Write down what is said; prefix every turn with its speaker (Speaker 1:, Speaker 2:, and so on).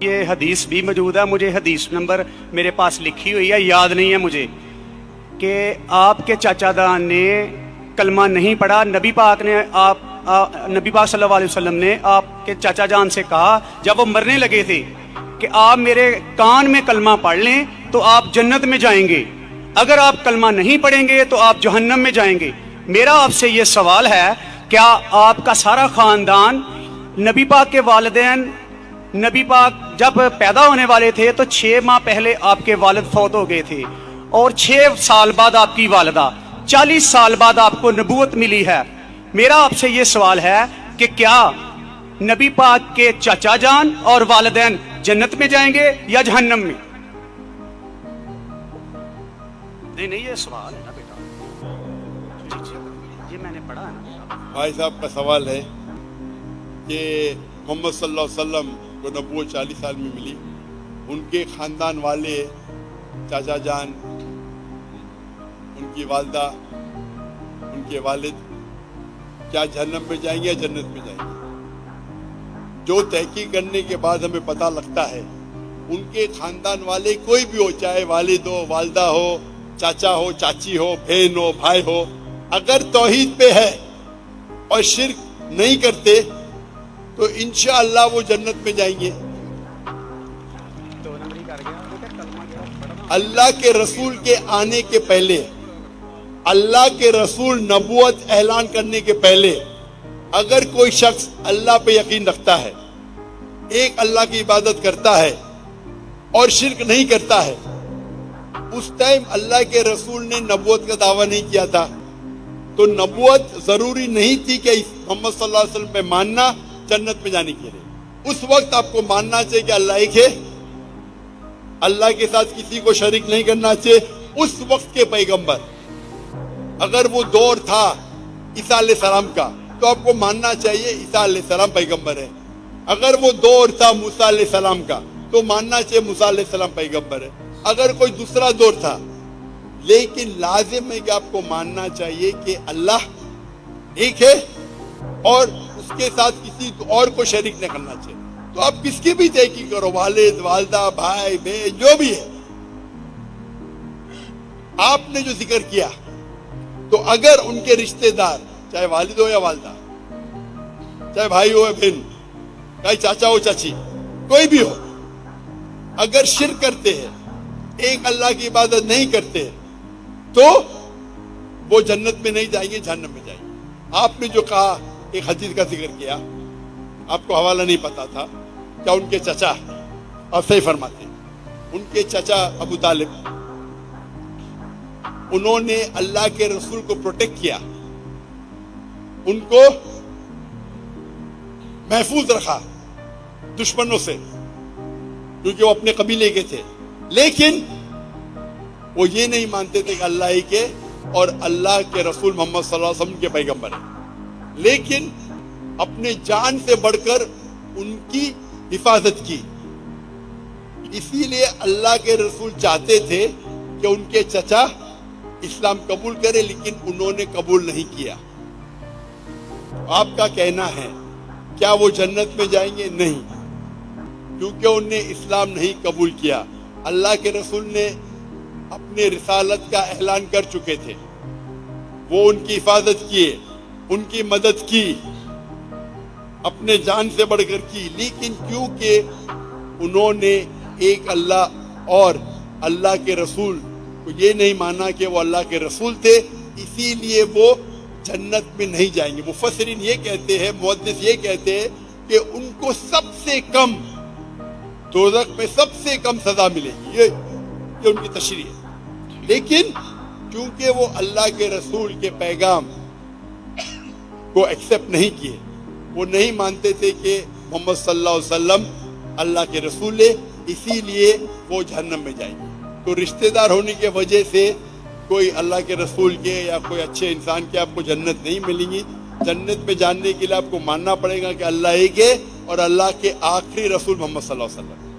Speaker 1: یہ حدیث بھی موجود ہے، مجھے حدیث نمبر میرے پاس لکھی ہوئی ہے، یاد نہیں ہے مجھے، کہ آپ کے چاچا دان نے کلمہ نہیں پڑھا. نبی پاک صلی اللہ علیہ وسلم نے آپ کے چاچا جان سے کہا جب وہ مرنے لگے تھے کہ آپ میرے کان میں کلمہ پڑھ لیں تو آپ جنت میں جائیں گے، اگر آپ کلمہ نہیں پڑھیں گے تو آپ جہنم میں جائیں گے. میرا آپ سے یہ سوال ہے، کیا آپ کا سارا خاندان، نبی پاک کے والدین، نبی پاک جب پیدا ہونے والے تھے تو 6 ماہ پہلے آپ کے والد فوت ہو گئے تھے، اور 6 سال بعد آپ کی والدہ، 40 سال بعد آپ کو نبوت ملی ہے. میرا آپ سے یہ سوال ہے کہ کیا نبی پاک کے چاچا جان اور والدین جنت میں جائیں گے یا جہنم میں؟ نہیں یہ سوال ہے نا بیٹا، یہ میں نے پڑھا ہے نا.
Speaker 2: بھائی صاحب کا سوال ہے کہ محمد صلی اللہ علیہ وسلم کو نبوت 40 سال میں ملی، ان کے خاندان والے، چاچا جان، ان کی والدہ، ان کے والد کیا جہنم میں جائیں گے یا جنت میں جائیں گے؟ جو تحقیق کرنے کے بعد ہمیں پتہ لگتا ہے ان کے خاندان والے کوئی بھی ہو، چاہے والد ہو، والدہ ہو، چاچا ہو، چاچی ہو، بہن ہو، بھائی ہو، اگر توحید پہ ہے اور شرک نہیں کرتے تو انشاءاللہ وہ جنت میں جائیں گے. اللہ کے رسول کے آنے کے پہلے، اللہ کے رسول نبوت اعلان کرنے کے پہلے، اگر کوئی شخص اللہ پہ یقین رکھتا ہے، ایک اللہ کی عبادت کرتا ہے اور شرک نہیں کرتا ہے، اس ٹائم اللہ کے رسول نے نبوت کا دعویٰ نہیں کیا تھا، تو نبوت ضروری نہیں تھی کہ محمد صلی اللہ علیہ وسلم پہ ماننا جنت میں جانے کے لیے. اس وقت آپ کو ماننا چاہیے کہ اللہ ایک ہے، اللہ کے ساتھ کسی کو شریک نہیں کرنا چاہیے. اس وقت کے پیغمبر، اگر وہ دور تھا عیسیٰ علیہ السلام کا تو آپ کو ماننا چاہیے عیسیٰ علیہ السلام پیغمبر ہے. اگر وہ دور تھا موسیٰ علیہ السلام کا تو ماننا چاہیے موسیٰ علیہ السلام پیغمبر ہے. اگر کوئی دوسرا دور تھا، لیکن لازم ہے کہ آپ کو ماننا چاہیے کہ اللہ ایک ہے اور اس کے ساتھ کسی اور کو شریک نہ کرنا چاہیے. تو آپ کس کی بھی تحقیق کرو، والد، والدہ، بھائی، بہن، جو بھی ہے، آپ نے جو ذکر کیا، تو اگر ان کے رشتہ دار، چاہے والد ہو یا والدہ، چاہے بھائی ہو یا بہن، چاہے چاچا ہو چاچی، کوئی بھی ہو، اگر شرک کرتے ہیں، ایک اللہ کی عبادت نہیں کرتے تو وہ جنت میں نہیں جائیں گے، جہنم میں جائیں گے. آپ نے جو کہا، ایک حدیث کا ذکر کیا، آپ کو حوالہ نہیں پتا تھا، کیا ان کے چچا، آپ صحیح فرماتے ہیں، ان کے چچا ابو طالب، انہوں نے اللہ کے رسول کو پروٹیکٹ کیا، ان کو محفوظ رکھا دشمنوں سے، کیونکہ وہ اپنے قبیلے کے تھے. لیکن وہ یہ نہیں مانتے تھے کہ اللہ ایک ہے اور اللہ کے رسول محمد صلی اللہ علیہ وسلم کے پیغمبر ہیں، لیکن اپنے جان سے بڑھ کر ان کی حفاظت کی. اسی لیے اللہ کے رسول چاہتے تھے کہ ان کے چچا اسلام قبول کرے، لیکن انہوں نے قبول نہیں کیا. آپ کا کہنا ہے کیا وہ جنت میں جائیں گے؟ نہیں، کیونکہ انہوں نے اسلام نہیں قبول کیا. اللہ کے رسول نے اپنے رسالت کا اعلان کر چکے تھے، وہ ان کی حفاظت کیے، ان کی مدد کی، اپنے جان سے بڑھ کر کی. لیکن کیونکہ انہوں نے ایک اللہ اور اللہ کے رسول کو یہ نہیں مانا کہ وہ اللہ کے رسول تھے، اسی لیے وہ جنت میں نہیں جائیں گے. مفسرین یہ کہتے ہیں، محدث یہ کہتے ہیں کہ ان کو سب سے کم دوزخ میں سب سے کم سزا ملے گی، یہ ان کی تشریح ہے. لیکن کیونکہ وہ اللہ کے رسول کے پیغام کو ایکسپٹ نہیں کیے، وہ نہیں مانتے تھے کہ محمد صلی اللہ علیہ وسلم اللہ کے رسول ہے، اسی لیے وہ جہنم میں جائیں گے. تو رشتہ دار ہونے کی وجہ سے کوئی اللہ کے رسول کے یا کوئی اچھے انسان کے آپ کو جنت نہیں ملیں گی. جنت میں جاننے کے لیے آپ کو ماننا پڑے گا کہ اللہ ایک ہے اور اللہ کے آخری رسول محمد صلی اللہ علیہ وسلم.